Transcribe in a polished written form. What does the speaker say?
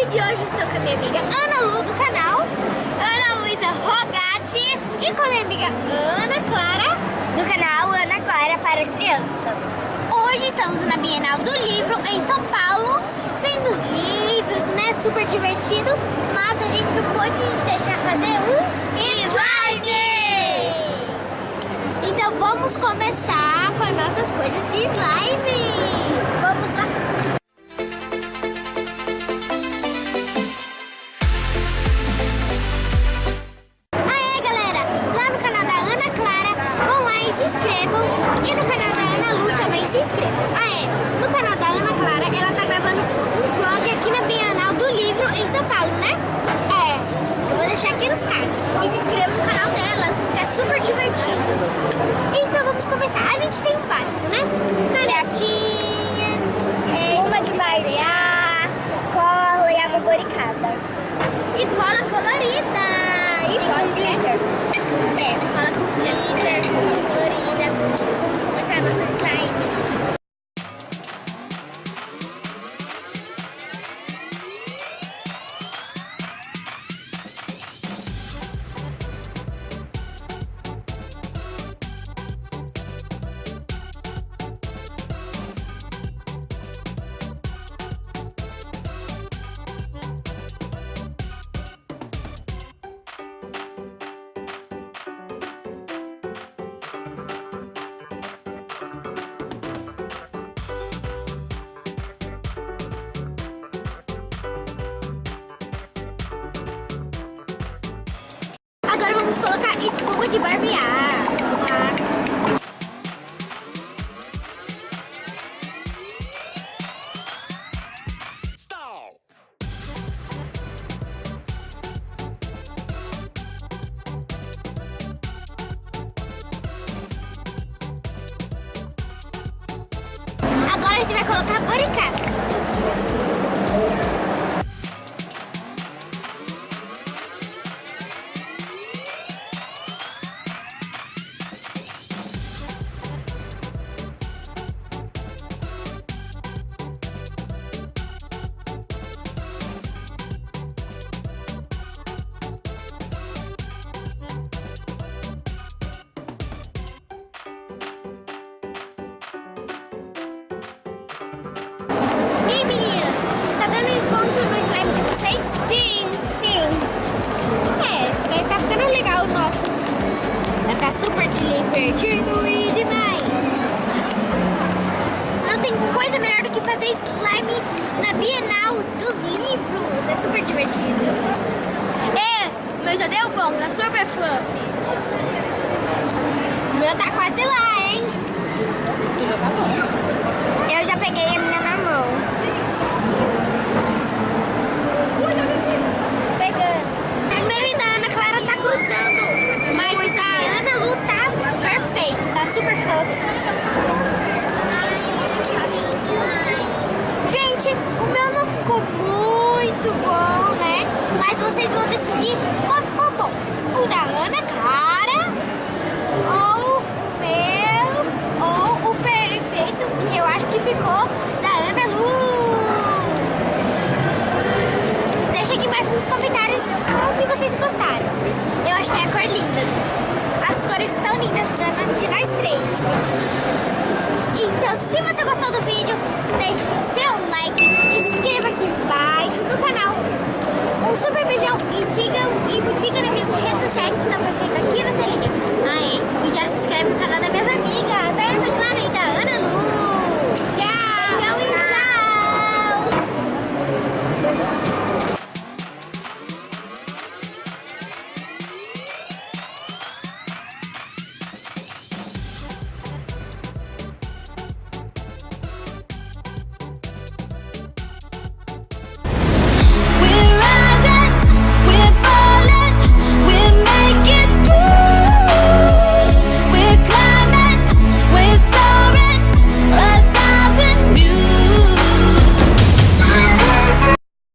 vídeo de hoje estou com a minha amiga Ana Lu do canal, Ana Luísa Rogatis, e com a minha amiga Ana Clara do canal Ana Clara para Crianças. Hoje estamos na Bienal do Livro em São Paulo, vendo os livros, né? Super divertido, mas a gente não pôde deixar fazer um slime! Então vamos começar com as nossas coisas de slime! Vamos lá! Se inscrevam e no canal da Ana Lu também se inscrevam. No canal da Ana Clara ela tá gravando um vlog aqui na Bienal do Livro em São Paulo, né? Eu vou deixar aqui nos cards. E se inscrevam no canal delas, porque é super divertido. Então vamos começar. A gente tem um básico, né? Canetinha, espuma de barbear, cola e água boricada. E cola colorida. E pode glitter. Cola com glitter, cola colorida. Vamos começar a nossa slime. Agora vamos colocar espuma de barbear. Agora a gente vai colocar boricada. E aí, meninas, tá dando encontro no slime de vocês? Sim. Vai tá ficando legal o nossos. Vai ficar super divertido e demais. Não tem coisa melhor do que fazer slime na Bienal dos Livros. É super divertido. O meu já deu bom, tá super fluffy. O meu tá quase lá, hein? Você já tá bom. Eu já peguei a minha na mão. Pegando. O meu e da Ana Clara tá grudando, mas o da Ana Lu tá perfeito, tá super fluffy. Gente, o meu não ficou muito bom, né? Mas vocês vão decidir qual ficou bom. O da Ana Clara, ou o meu, ou o perfeito, que eu acho que ficou da Ana Lu. Deixa aqui embaixo nos comentários o que vocês gostaram. Eu achei a cor linda. As cores estão lindas, de nós três. Então, se você gostou do vídeo,